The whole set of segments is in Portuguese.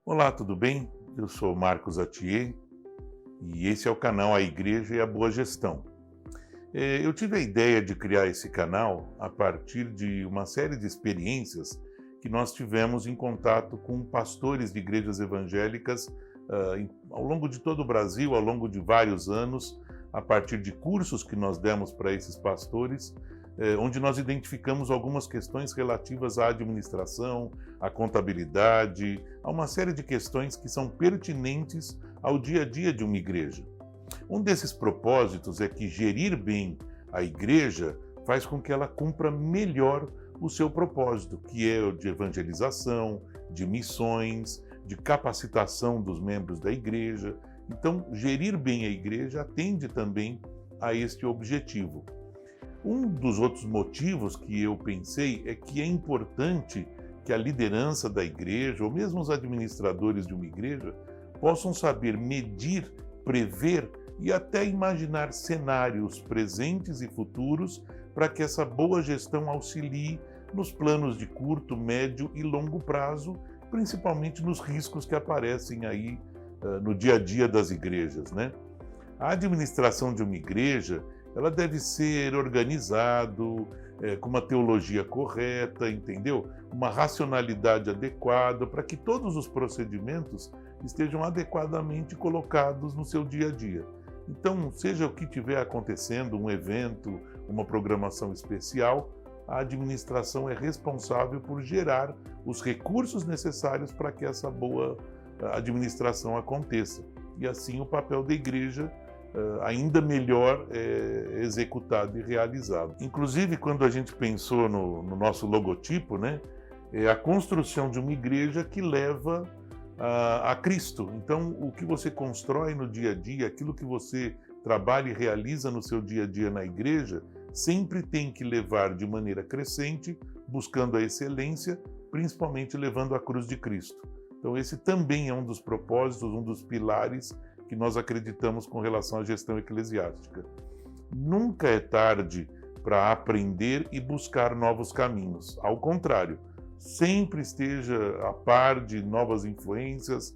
Olá, tudo bem? Eu sou Marcos Atier e esse é o canal A Igreja e a Boa Gestão. Eu tive a ideia de criar esse canal a partir de uma série de experiências que nós tivemos em contato com pastores de igrejas evangélicas ao longo de todo o Brasil, ao longo de vários anos, a partir de cursos que nós demos para esses pastores, onde nós identificamos algumas questões relativas à administração, à contabilidade, a uma série de questões que são pertinentes ao dia a dia de uma igreja. Um desses propósitos é que gerir bem a igreja faz com que ela cumpra melhor o seu propósito, que é o de evangelização, de missões, de capacitação dos membros da igreja. Então, gerir bem a igreja atende também a este objetivo. Um dos outros motivos que eu pensei é que é importante que a liderança da igreja, ou mesmo os administradores de uma igreja, possam saber medir, prever e até imaginar cenários presentes e futuros para que essa boa gestão auxilie nos planos de curto, médio e longo prazo, principalmente nos riscos que aparecem aí no dia a dia das igrejas, né? A administração de uma igreja, ela deve ser organizado, com uma teologia correta, entendeu? Uma racionalidade adequada para que todos os procedimentos estejam adequadamente colocados no seu dia a dia. Então, seja o que estiver acontecendo, um evento, uma programação especial, a administração é responsável por gerar os recursos necessários para que essa boa administração aconteça. E assim o papel da igreja ainda melhor executado e realizado. Inclusive, quando a gente pensou no nosso logotipo, né, é a construção de uma igreja que leva a Cristo. Então, o que você constrói no dia a dia, aquilo que você trabalha e realiza no seu dia a dia na igreja, sempre tem que levar de maneira crescente, buscando a excelência, principalmente levando a cruz de Cristo. Então, esse também é um dos propósitos, um dos pilares que nós acreditamos com relação à gestão eclesiástica. Nunca é tarde para aprender e buscar novos caminhos. Ao contrário, sempre esteja a par de novas influências,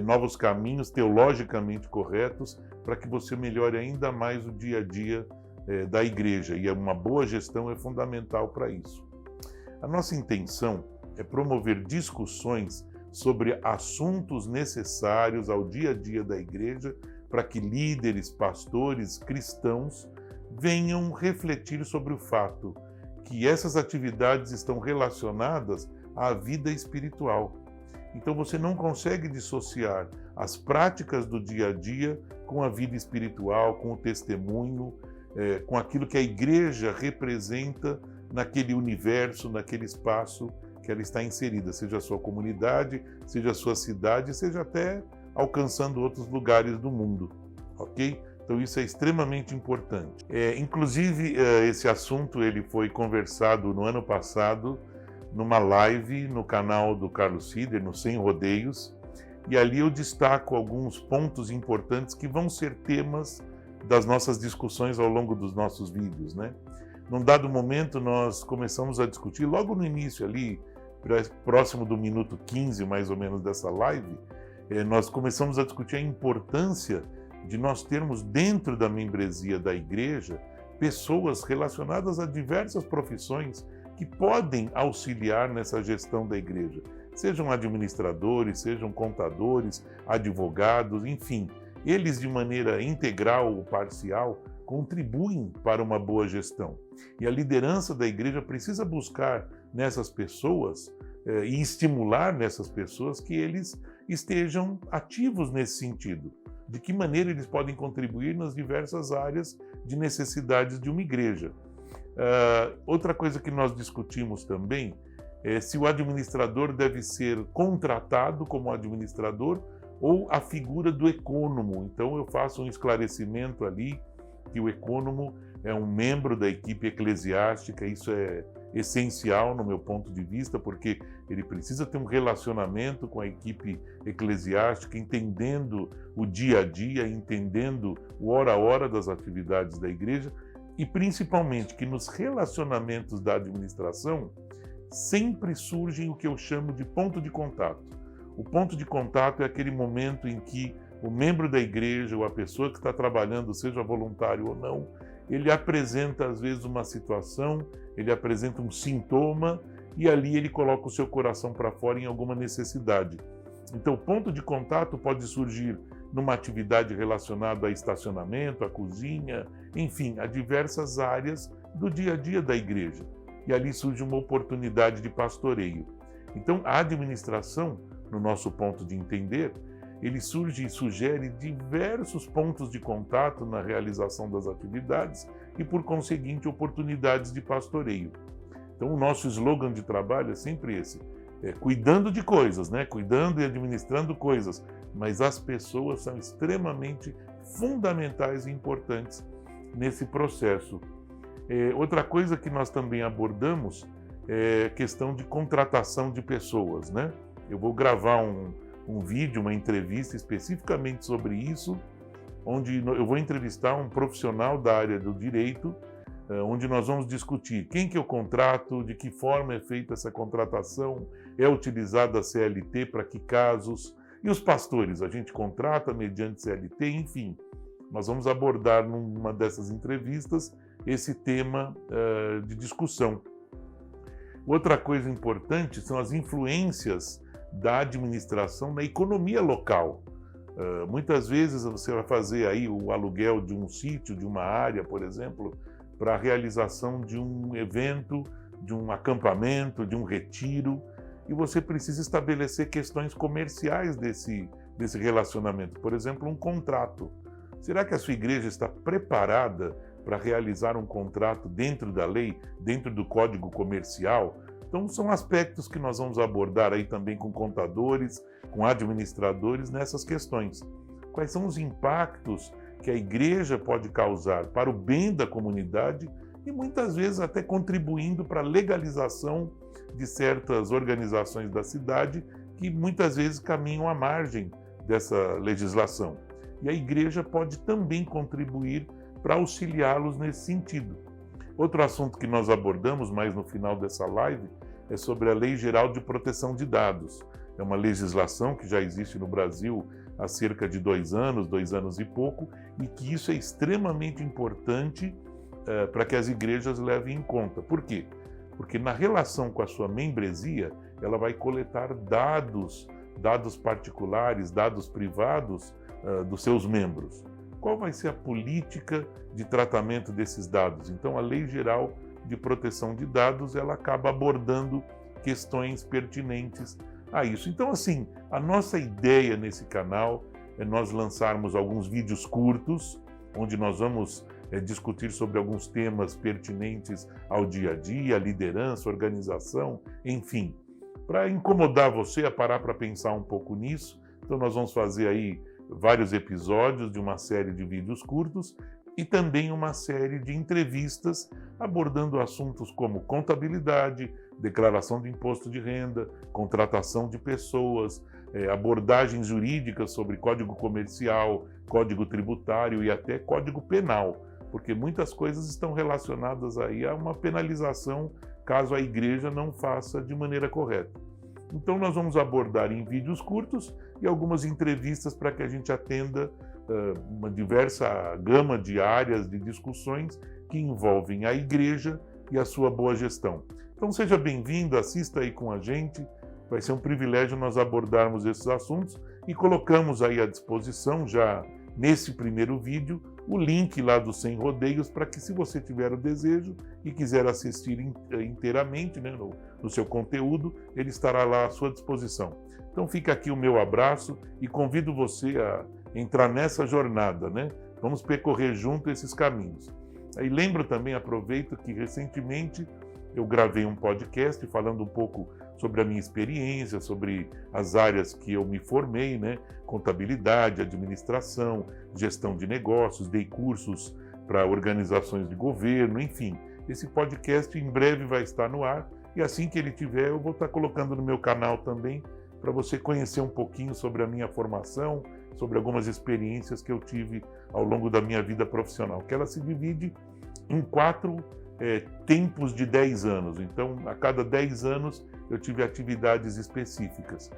novos caminhos teologicamente corretos, para que você melhore ainda mais o dia a dia da igreja. E uma boa gestão é fundamental para isso. A nossa intenção é promover discussões sobre assuntos necessários ao dia a dia da igreja para que líderes, pastores, cristãos venham refletir sobre o fato que essas atividades estão relacionadas à vida espiritual. Então você não consegue dissociar as práticas do dia a dia com a vida espiritual, com o testemunho, com aquilo que a igreja representa naquele universo, naquele espaço que ela está inserida, seja a sua comunidade, seja a sua cidade, seja até alcançando outros lugares do mundo, ok? Então isso é extremamente importante. Inclusive, esse assunto ele foi conversado no ano passado, numa live no canal do Carlos Sider, no Sem Rodeios, e ali eu destaco alguns pontos importantes que vão ser temas das nossas discussões ao longo dos nossos vídeos, né? Num dado momento, nós começamos a discutir, logo no início ali, próximo do minuto 15, mais ou menos, dessa live, nós começamos a discutir a importância de nós termos dentro da membresia da igreja pessoas relacionadas a diversas profissões que podem auxiliar nessa gestão da igreja. Sejam administradores, sejam contadores, advogados, enfim. Eles, de maneira integral ou parcial, contribuem para uma boa gestão. E a liderança da igreja precisa buscar nessas pessoas e estimular nessas pessoas que eles estejam ativos nesse sentido. De que maneira eles podem contribuir nas diversas áreas de necessidades de uma igreja. Outra coisa que nós discutimos também é se o administrador deve ser contratado como administrador ou a figura do ecônomo. Então eu faço um esclarecimento ali que o ecônomo é um membro da equipe eclesiástica. Isso é essencial no meu ponto de vista, porque ele precisa ter um relacionamento com a equipe eclesiástica, entendendo o dia a dia, entendendo o hora a hora das atividades da igreja e principalmente que nos relacionamentos da administração sempre surgem o que eu chamo de ponto de contato. O ponto de contato é aquele momento em que o membro da igreja ou a pessoa que está trabalhando, seja voluntário ou não, ele apresenta às vezes uma situação, ele apresenta um sintoma e ali ele coloca o seu coração para fora em alguma necessidade. Então, o ponto de contato pode surgir numa atividade relacionada a estacionamento, a cozinha, enfim, a diversas áreas do dia a dia da igreja. E ali surge uma oportunidade de pastoreio. Então, a administração, no nosso ponto de entender, ele surge e sugere diversos pontos de contato na realização das atividades e, por conseguinte, oportunidades de pastoreio. Então, o nosso slogan de trabalho é sempre esse: cuidando de coisas, né? Cuidando e administrando coisas, mas as pessoas são extremamente fundamentais e importantes nesse processo. Outra coisa que nós também abordamos é a questão de contratação de pessoas, né? Eu vou gravar um vídeo, uma entrevista especificamente sobre isso, onde eu vou entrevistar um profissional da área do direito, onde nós vamos discutir quem que eu contrato, de que forma é feita essa contratação, é utilizada a CLT para que casos, e os pastores, a gente contrata mediante CLT, enfim. Nós vamos abordar numa dessas entrevistas esse tema de discussão. Outra coisa importante são as influências da administração na economia local. Muitas vezes você vai fazer aí o aluguel de um sítio, de uma área, por exemplo, para a realização de um evento, de um acampamento, de um retiro, e você precisa estabelecer questões comerciais desse relacionamento. Por exemplo, um contrato. Será que a sua igreja está preparada para realizar um contrato dentro da lei, dentro do Código Comercial? Então, são aspectos que nós vamos abordar aí também com contadores, com administradores nessas questões. Quais são os impactos que a igreja pode causar para o bem da comunidade e muitas vezes até contribuindo para a legalização de certas organizações da cidade que muitas vezes caminham à margem dessa legislação. E a igreja pode também contribuir para auxiliá-los nesse sentido. Outro assunto que nós abordamos mais no final dessa live é sobre a Lei Geral de Proteção de Dados. É uma legislação que já existe no Brasil há cerca de 2 anos e pouco, e que isso é extremamente importante para que as igrejas levem em conta. Por quê? Porque na relação com a sua membresia, ela vai coletar dados particulares, dados privados dos seus membros. Qual vai ser a política de tratamento desses dados? Então, a Lei Geral de Proteção de Dados, ela acaba abordando questões pertinentes a isso. Então, assim, a nossa ideia nesse canal é nós lançarmos alguns vídeos curtos, onde nós vamos discutir sobre alguns temas pertinentes ao dia a dia, liderança, organização, enfim, para incomodar você a parar para pensar um pouco nisso. Então, nós vamos fazer aí vários episódios de uma série de vídeos curtos e também uma série de entrevistas abordando assuntos como contabilidade, declaração de imposto de renda, contratação de pessoas, abordagens jurídicas sobre código comercial, código tributário e até código penal, porque muitas coisas estão relacionadas aí a uma penalização caso a igreja não faça de maneira correta. Então nós vamos abordar em vídeos curtos e algumas entrevistas para que a gente atenda uma diversa gama de áreas de discussões que envolvem a igreja e a sua boa gestão. Então seja bem-vindo, assista aí com a gente, vai ser um privilégio nós abordarmos esses assuntos e colocamos aí à disposição já nesse primeiro vídeo o link lá do Sem Rodeios para que, se você tiver o desejo e quiser assistir inteiramente, né, no seu conteúdo, ele estará lá à sua disposição. Então fica aqui o meu abraço e convido você a entrar nessa jornada, né? Vamos percorrer junto esses caminhos. Aí lembro também, aproveito que recentemente eu gravei um podcast falando um pouco sobre a minha experiência, sobre as áreas que eu me formei, né? Contabilidade, administração, gestão de negócios, dei cursos para organizações de governo, enfim. Esse podcast em breve vai estar no ar e assim que ele tiver eu vou estar colocando no meu canal também para você conhecer um pouquinho sobre a minha formação, sobre algumas experiências que eu tive ao longo da minha vida profissional, que ela se divide em 4 tempos de 10 anos. Então, a cada 10 anos eu tive atividades específicas.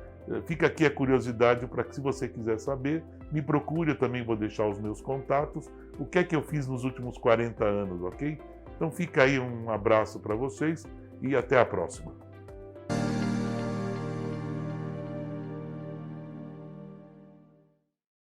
Fica aqui a curiosidade para que, se você quiser saber, me procure, eu também vou deixar os meus contatos, o que é que eu fiz nos últimos 40 anos, ok? Então fica aí um abraço para vocês e até a próxima.